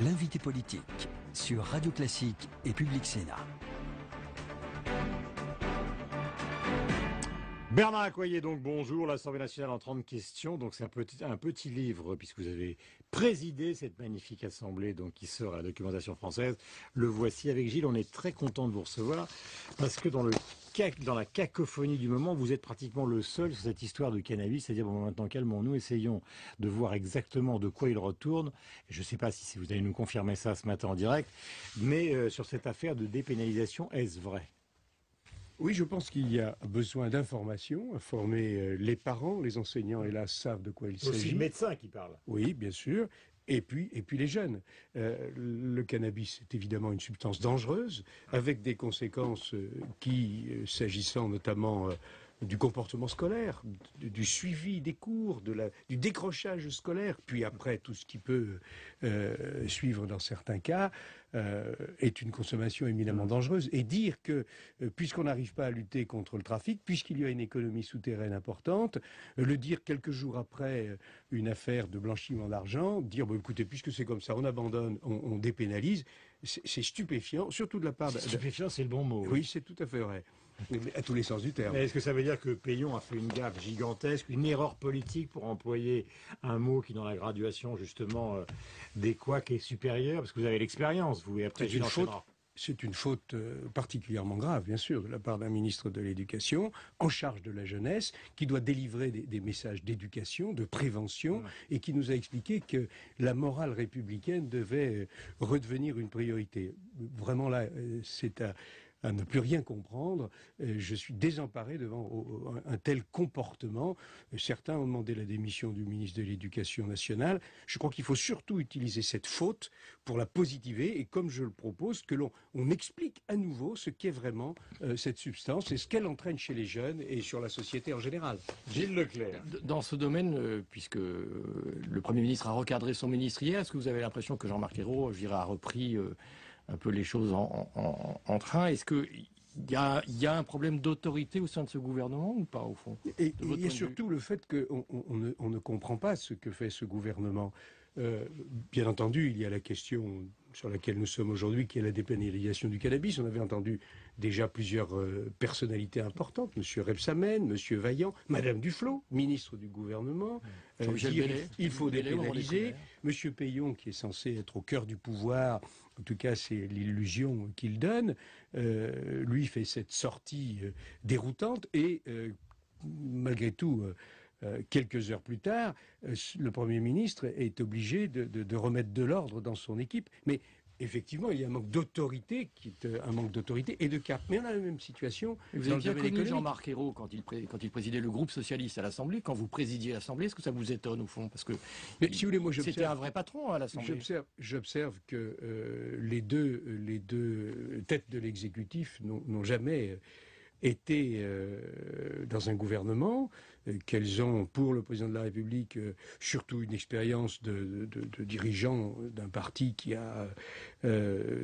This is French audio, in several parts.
L'invité politique sur Radio Classique et Public Sénat. Bernard Accoyer, donc bonjour, l'Assemblée nationale en 30 questions. Donc c'est un petit livre, puisque vous avez présidé cette magnifique assemblée donc qui sort à la documentation française. Le voici avec Gilles, on est très content de vous recevoir, parce que dans la cacophonie du moment, vous êtes pratiquement le seul sur cette histoire de cannabis, c'est-à-dire bon, maintenant calmons-nous, essayons de voir exactement de quoi il retourne. Je ne sais pas si vous allez nous confirmer ça ce matin en direct, mais sur cette affaire de dépénalisation, est-ce vrai ? Oui, je pense qu'il y a besoin d'informations, informer les parents, les enseignants, hélas, savent de quoi il s'agit. Aussi le médecin qui parle. Oui, bien sûr. Et puis les jeunes. Le cannabis est évidemment une substance dangereuse, avec des conséquences s'agissant notamment du comportement scolaire, du suivi des cours, du décrochage scolaire, puis après tout ce qui peut suivre dans certains cas, est une consommation éminemment dangereuse. Et dire que, puisqu'on n'arrive pas à lutter contre le trafic, puisqu'il y a une économie souterraine importante, le dire quelques jours après une affaire de blanchiment d'argent, dire, bon, écoutez, puisque c'est comme ça, on abandonne, on dépénalise, c'est stupéfiant, surtout de la part... Stupéfiant, c'est le bon mot. Oui, c'est tout à fait vrai. À tous les sens du terme. Est-ce que ça veut dire que Peillon a fait une gaffe gigantesque, une erreur politique pour employer un mot qui, dans la graduation, justement, des couacs est supérieur? Parce que vous avez l'expérience, vous, et après, c'est une faute particulièrement grave, bien sûr, de la part d'un ministre de l'Éducation, en charge de la jeunesse, qui doit délivrer des messages d'éducation, de prévention, et qui nous a expliqué que la morale républicaine devait redevenir une priorité. Vraiment là, c'est à ne plus rien comprendre. Je suis désemparé devant un tel comportement. Certains ont demandé la démission du ministre de l'Éducation nationale. Je crois qu'il faut surtout utiliser cette faute pour la positiver et, comme je le propose, que on explique à nouveau ce qu'est vraiment cette substance et ce qu'elle entraîne chez les jeunes et sur la société en général. Gilles Leclerc. Dans ce domaine, puisque le Premier ministre a recadré son ministre hier, est-ce que vous avez l'impression que Jean-Marc Ayrault, je dirais, a repris un peu les choses en train? Est-ce qu'il y a un problème d'autorité au sein de ce gouvernement ou pas, au fond? Et il y a surtout le fait qu'on ne comprend pas ce que fait ce gouvernement. Bien entendu, il y a la question sur laquelle nous sommes aujourd'hui, qui est la dépénalisation du cannabis. On avait entendu déjà plusieurs personnalités importantes, M. Rebsamen, M. Vaillant, Mme Duflot, ministre du gouvernement, dire il faut dépénaliser. M. Peillon, qui est censé être au cœur du pouvoir, en tout cas c'est l'illusion qu'il donne, lui fait cette sortie déroutante et malgré tout... quelques heures plus tard, le Premier ministre est obligé de remettre de l'ordre dans son équipe. Mais effectivement, il y a un manque d'autorité, un manque d'autorité et de cap. Mais on a la même situation. Vous avez bien connu Jean-Marc Ayrault quand il présidait le groupe socialiste à l'Assemblée. Quand vous présidiez l'Assemblée, est-ce que ça vous étonne au fond? Parce que si vous voulez, moi, c'était un vrai patron à l'Assemblée. J'observe que les deux têtes de l'exécutif n'ont jamais été dans un gouvernement, qu'elles ont pour le président de la République surtout une expérience de dirigeant d'un parti qui a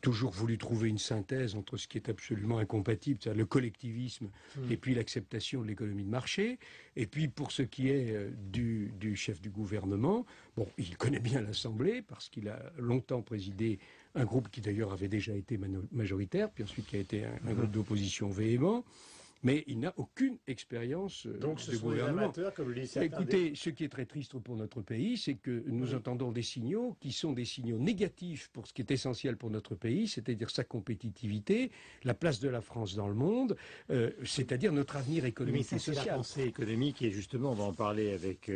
toujours voulu trouver une synthèse entre ce qui est absolument incompatible, c'est-à-dire le collectivisme et puis l'acceptation de l'économie de marché. Et puis pour ce qui est du chef du gouvernement, bon, il connaît bien l'Assemblée parce qu'il a longtemps présidé un groupe qui d'ailleurs avait déjà été majoritaire, puis ensuite qui a été un groupe d'opposition véhément, mais il n'a aucune expérience donc ce de sont gouvernement. Des amateurs, comme le disent Écoutez, ce qui est très triste pour notre pays, c'est que nous entendons des signaux qui sont des signaux négatifs pour ce qui est essentiel pour notre pays, c'est-à-dire sa compétitivité, la place de la France dans le monde, c'est-à-dire notre avenir économique et social. La pensée économique, et justement, on va en parler avec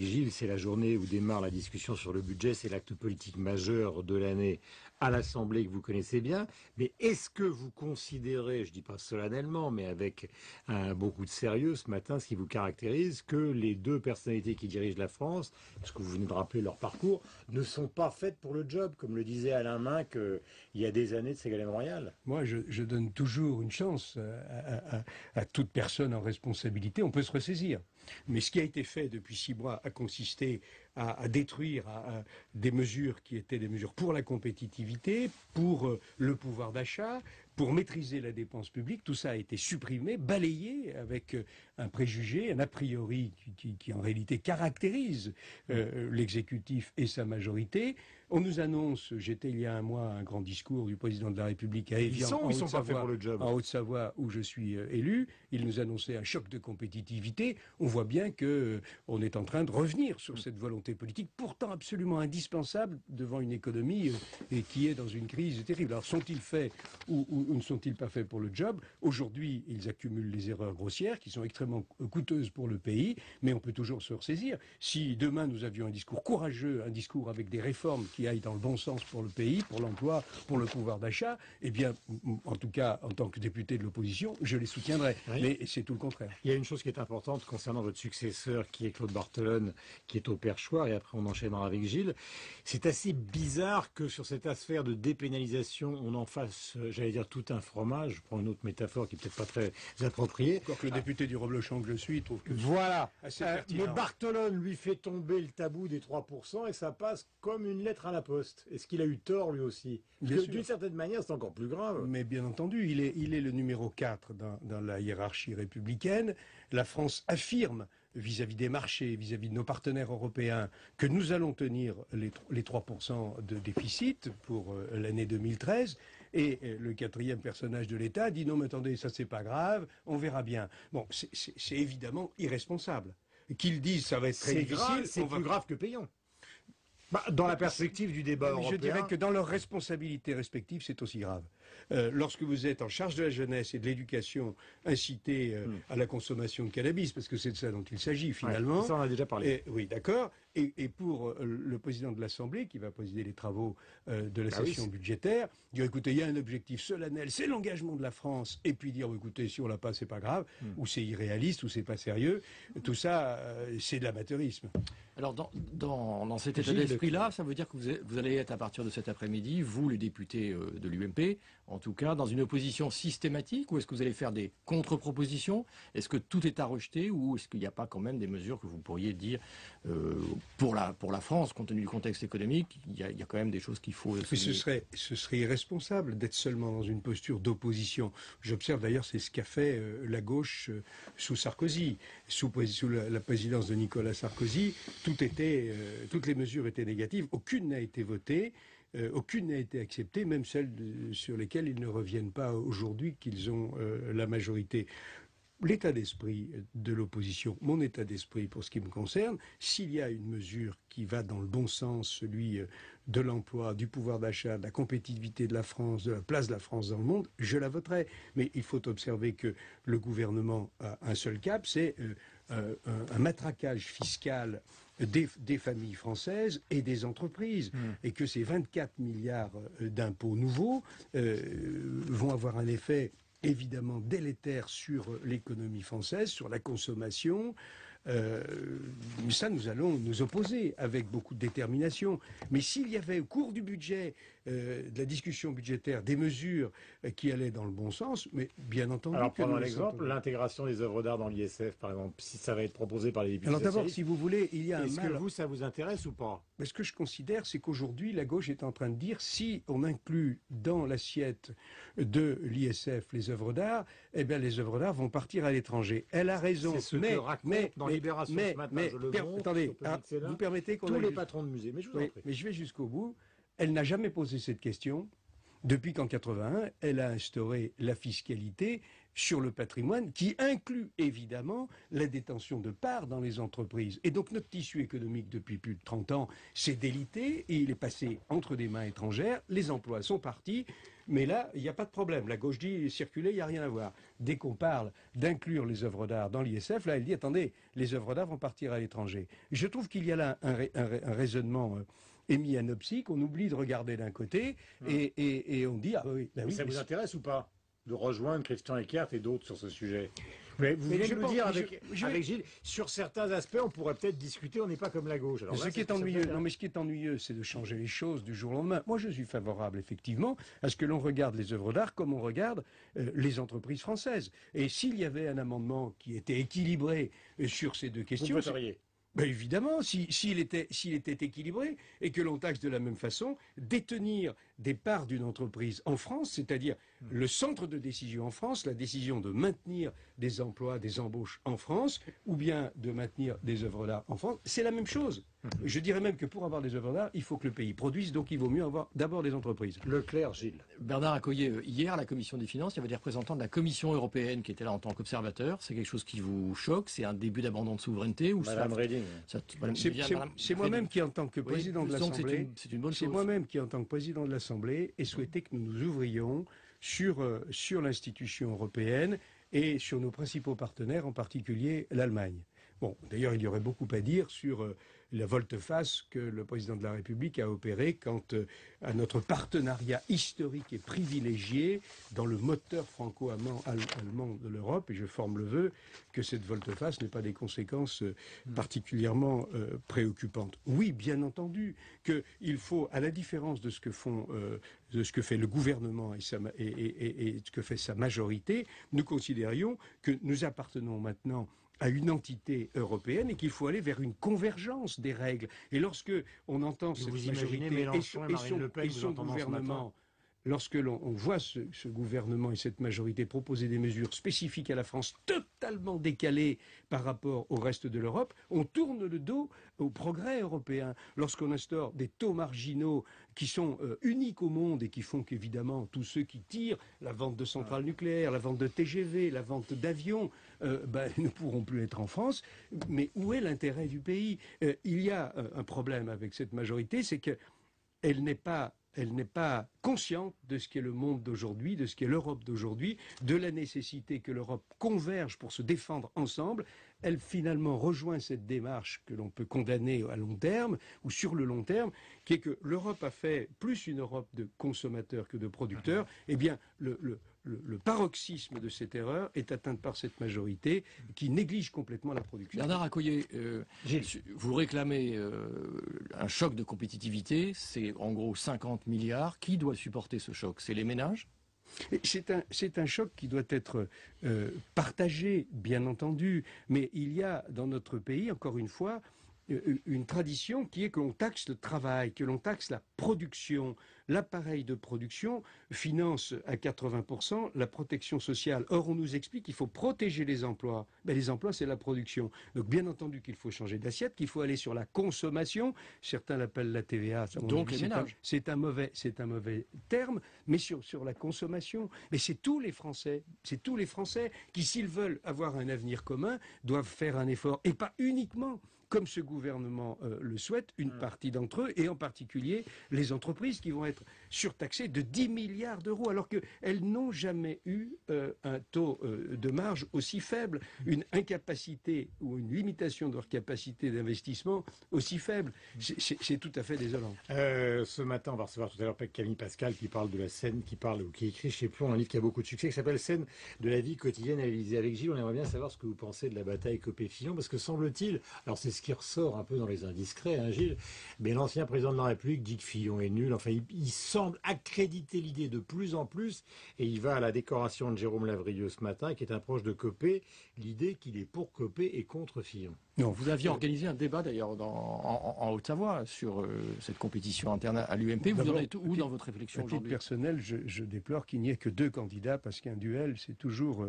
Gilles, c'est la journée où démarre la discussion sur le budget, c'est l'acte politique majeur de l'année à l'Assemblée que vous connaissez bien, mais est-ce que vous considérez, je dis pas solennellement, mais avec beaucoup de sérieux ce matin, ce qui vous caractérise, que les deux personnalités qui dirigent la France, parce que vous venez de rappeler leur parcours, ne sont pas faites pour le job, comme le disait Alain Minc il y a des années de Ségolène Royal? Moi, je donne toujours une chance à toute personne en responsabilité. On peut se ressaisir. Mais ce qui a été fait depuis 6 mois a consisté à détruire des mesures qui étaient des mesures pour la compétitivité, pour le pouvoir d'achat, pour maîtriser la dépense publique, tout ça a été supprimé, balayé avec un préjugé, un a priori qui en réalité caractérise l'exécutif et sa majorité. On nous annonce, j'étais il y a un mois à un grand discours du président de la République à Évian, ils sont pas faits pour le job. en Haute-Savoie, où je suis élu. Il nous annonçait un choc de compétitivité. On voit bien que on est en train de revenir sur cette volonté politique, pourtant absolument indispensable devant une économie et qui est dans une crise terrible. Alors sont-ils faits ou ne sont-ils pas faits pour le job? Aujourd'hui, ils accumulent les erreurs grossières qui sont extrêmement coûteuses pour le pays, mais on peut toujours se ressaisir. Si demain nous avions un discours courageux, un discours avec des réformes qui aillent dans le bon sens pour le pays, pour l'emploi, pour le pouvoir d'achat, eh bien, en tout cas, en tant que député de l'opposition, je les soutiendrai. Oui. Mais c'est tout le contraire. Il y a une chose qui est importante concernant votre successeur, qui est Claude Barthelone, qui est au perchoir, et après on enchaînera avec Gilles. C'est assez bizarre que sur cette affaire de dépénalisation, on en fasse, j'allais dire, tout un fromage. Je prends une autre métaphore qui est peut-être pas très appropriée. Encore que le député du Reblochon que je suis trouve que Voilà. assez Mais pertinent. Barthelone lui fait tomber le tabou des 3% et ça passe comme une lettre à la poste. Est-ce qu'il a eu tort lui aussi? Parce Bien que sûr. d'une certaine manière, c'est encore plus grave. Mais bien entendu, il est le numéro 4 dans la hiérarchie républicaine. La France affirme vis-à-vis des marchés, vis-à-vis de nos partenaires européens, que nous allons tenir les 3% de déficit pour l'année 2013. Et le quatrième personnage de l'État dit non mais attendez, ça c'est pas grave, on verra bien. Bon, c'est évidemment irresponsable. Qu'ils disent ça va être très C'est difficile, grave, c'est on va- plus grave que payant. Dans la perspective du débat Mais européen. je dirais que dans leurs responsabilités respectives, c'est aussi grave. Lorsque vous êtes en charge de la jeunesse et de l'éducation, incité à la consommation de cannabis, parce que c'est de ça dont il s'agit finalement. Ouais, ça on en a déjà parlé. Oui, d'accord. Et pour le président de l'Assemblée, qui va présider les travaux de la session budgétaire, dire écoutez, il y a un objectif solennel, c'est l'engagement de la France, et puis dire écoutez, si on l'a pas, c'est pas grave, ou c'est irréaliste, ou c'est pas sérieux. Tout ça, c'est de l'amateurisme. Alors, dans cet état Gilles d'esprit-là, ça veut dire que vous allez être, à partir de cet après-midi, vous, les députés de l'UMP, en tout cas, dans une opposition systématique, ou est-ce que vous allez faire des contre-propositions? Est-ce que tout est à rejeter, ou est-ce qu'il n'y a pas quand même des mesures que vous pourriez dire pour la France, compte tenu du contexte économique, il y a quand même des choses qu'il faut Mais ce serait irresponsable d'être seulement dans une posture d'opposition. J'observe d'ailleurs, c'est ce qu'a fait la gauche sous Sarkozy. Sous la présidence de Nicolas Sarkozy, toutes les mesures étaient négatives. Aucune n'a été votée. Aucune n'a été acceptée, même celles sur lesquelles ils ne reviennent pas aujourd'hui qu'ils ont la majorité. L'état d'esprit de l'opposition, mon état d'esprit pour ce qui me concerne, s'il y a une mesure qui va dans le bon sens, celui de l'emploi, du pouvoir d'achat, de la compétitivité de la France, de la place de la France dans le monde, je la voterai. Mais il faut observer que le gouvernement a un seul cap, c'est un matraquage fiscal des familles françaises et des entreprises, et que ces 24 milliards d'impôts nouveaux vont avoir un effet évidemment délétère sur l'économie française, sur la consommation. Ça, nous allons nous opposer avec beaucoup de détermination. Mais s'il y avait au cours du budget, de la discussion budgétaire, des mesures qui allaient dans le bon sens, mais bien entendu... Alors, que prenons nous l'exemple, entendons. l'intégration des œuvres d'art dans l'ISF, par exemple, si ça va être proposé par les députés Alors d'abord, socialistes, si vous voulez, il y a un est-ce mal... que ça vous intéresse ou pas? Mais ce que je considère, c'est qu'aujourd'hui, la gauche est en train de dire si on inclut dans l'assiette de l'ISF les œuvres d'art, eh bien les œuvres d'art vont partir à l'étranger. Elle a raison. C'est ce que raconte dans Libération ce matin, je le montre attendez, sur Petit Céline, vous permettez qu'on tous aille les jusqu'au- patrons de musées. Mais je vous en Oui, prie. mais je vais jusqu'au bout. Elle n'a jamais posé cette question depuis qu'en 81, elle a instauré la fiscalité sur le patrimoine qui inclut évidemment la détention de parts dans les entreprises. Et donc notre tissu économique depuis plus de 30 ans s'est délité et il est passé entre des mains étrangères. Les emplois sont partis. Mais là, il n'y a pas de problème. La gauche dit circuler, il n'y a rien à voir. Dès qu'on parle d'inclure les œuvres d'art dans l'ISF, là, elle dit attendez, les œuvres d'art vont partir à l'étranger. Je trouve qu'il y a là un raisonnement émis à nopsique. On oublie de regarder d'un côté et on dit ah oui, ben oui, Ça mais vous c'est- intéresse ou pas de rejoindre Christian Eckert et d'autres sur ce sujet? Mais vous Mais venez je de me pense- dire mais avec, avec Gilles, sur certains aspects, on pourrait peut-être discuter, on n'est pas comme la gauche. Alors ce là, qui c'est est ce que ça ennuyeux, fait, hein. non mais ce qui est ennuyeux, c'est de changer les choses du jour au lendemain. Moi, je suis favorable effectivement à ce que l'on regarde les œuvres d'art comme on regarde les entreprises françaises. Et s'il y avait un amendement qui était équilibré sur ces deux Vous questions, voteriez. Ben évidemment, s'il était équilibré et que l'on taxe de la même façon, détenir des parts d'une entreprise en France, c'est-à-dire le centre de décision en France, la décision de maintenir des emplois, des embauches en France, ou bien de maintenir des œuvres d'art en France, c'est la même chose. Je dirais même que pour avoir des œuvres d'art, il faut que le pays produise, donc il vaut mieux avoir d'abord des entreprises. Leclerc, Gilles. Bernard Accoyer, hier, à la Commission des Finances, il y avait des représentants de la Commission européenne qui étaient là en tant qu'observateurs. C'est quelque chose qui vous choque? C'est un début d'abandon de souveraineté ou Madame Reding. C'est moi-même qui, en tant que président de l'Assemblée, c'est une bonne c'est chose. moi-même qui, en tant que président de l'Assemblée, ai souhaité que nous nous ouvrions sur l'institution européenne et sur nos principaux partenaires, en particulier l'Allemagne. Bon, d'ailleurs, il y aurait beaucoup à dire sur la volte-face que le président de la République a opérée quant à notre partenariat historique et privilégié dans le moteur franco-allemand de l'Europe. Et je forme le vœu que cette volte-face n'ait pas des conséquences particulièrement préoccupantes. Oui, bien entendu, qu'il faut, à la différence de ce que fait le gouvernement et ce que fait sa majorité, nous considérions que nous appartenons maintenant à une entité européenne et qu'il faut aller vers une convergence des règles. Et lorsque on entend cette majorité et son gouvernement, lorsque l'on voit ce gouvernement et cette majorité proposer des mesures spécifiques à la France totalement décalées par rapport au reste de l'Europe, on tourne le dos au progrès européen. Lorsqu'on instaure des taux marginaux qui sont uniques au monde et qui font qu'évidemment tous ceux qui tirent la vente de centrales nucléaires, la vente de TGV, la vente d'avions, ne pourront plus être en France. Mais où est l'intérêt du pays? Il y a un problème avec cette majorité, c'est qu'elle n'est pas consciente de ce qu'est le monde d'aujourd'hui, de ce qu'est l'Europe d'aujourd'hui, de la nécessité que l'Europe converge pour se défendre ensemble. Elle finalement rejoint cette démarche que l'on peut condamner à long terme ou sur le long terme, qui est que l'Europe a fait plus une Europe de consommateurs que de producteurs. Eh bien, le paroxysme de cette erreur est atteint par cette majorité qui néglige complètement la production. Bernard Accoyer, vous réclamez un choc de compétitivité, c'est en gros 50 milliards. Qui doit supporter ce choc? C'est les ménages? C'est un choc qui doit être partagé, bien entendu, mais il y a dans notre pays, encore une fois, une tradition qui est que l'on taxe le travail, que l'on taxe la production. L'appareil de production finance à 80% la protection sociale. Or, on nous explique qu'il faut protéger les emplois. Ben, les emplois, c'est la production. Donc, bien entendu qu'il faut changer d'assiette, qu'il faut aller sur la consommation. Certains l'appellent la TVA. Donc, les ménages. C'est un mauvais terme, mais sur la consommation. Mais c'est tous les Français qui, s'ils veulent avoir un avenir commun, doivent faire un effort. Et pas uniquement, comme ce gouvernement le souhaite, une partie d'entre eux, et en particulier les entreprises qui vont être surtaxées de 10 milliards d'euros, alors qu'elles n'ont jamais eu un taux de marge aussi faible, une incapacité ou une limitation de leur capacité d'investissement aussi faible. C'est tout à fait désolant. Ce matin, on va recevoir tout à l'heure Camille Pascal qui parle de la scène, qui écrit chez Plon un livre qui a beaucoup de succès, qui s'appelle Scène de la vie quotidienne à l'Élysée. Avec Gilles, on aimerait bien savoir ce que vous pensez de la bataille Copé-Fillon, parce que semble-t-il, alors c'est ce qui ressort un peu dans les indiscrets, hein, Gilles, mais l'ancien président de la République dit que Fillon est nul. Enfin, il semble accréditer l'idée de plus en plus, et il va à la décoration de Jérôme Lavrieux ce matin, qui est un proche de Copé, l'idée qu'il est pour Copé et contre Fillon. Non, vous aviez organisé un débat d'ailleurs en Haute-Savoie sur cette compétition interne à l'UMP. Vous en êtes où dans votre réflexion aujourd'hui? À titre personnel, je déplore qu'il n'y ait que 2 candidats, parce qu'un duel, c'est toujours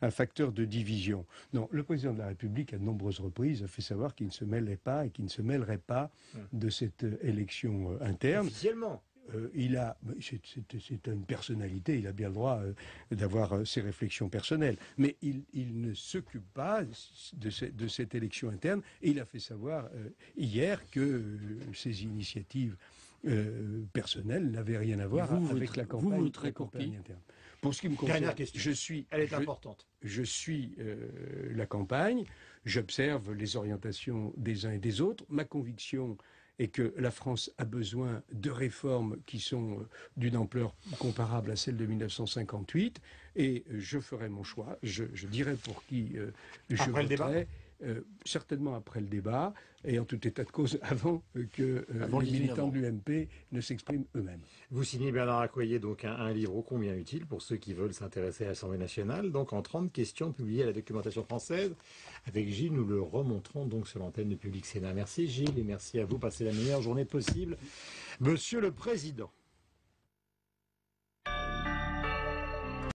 un facteur de division. Non, le président de la République, à de nombreuses reprises, a fait savoir qu'il ne se mêlait pas et qu'il ne se mêlerait pas de cette élection interne. Officiellement. C'est une personnalité, il a bien le droit d'avoir ses réflexions personnelles. Mais il ne s'occupe pas de cette élection interne, et il a fait savoir hier que ses initiatives personnelles n'avaient rien à voir avec la campagne interne. Pour ce qui me concerne, elle est importante. Je suis la campagne, j'observe les orientations des uns et des autres. Ma conviction est que la France a besoin de réformes qui sont d'une ampleur comparable à celle de 1958, et je ferai mon choix. Je dirai pour qui je voterai. certainement après le débat, et en tout état de cause avant que les militants de l'UMP ne s'expriment eux-mêmes. Vous signez, Bernard Accoyer, donc un livre ô combien utile pour ceux qui veulent s'intéresser à l'Assemblée nationale, donc en 30 questions publiées à la documentation française. Avec Gilles, nous le remonterons donc sur l'antenne de Public Sénat. Merci Gilles et merci à vous. Passez la meilleure journée possible. Monsieur le Président.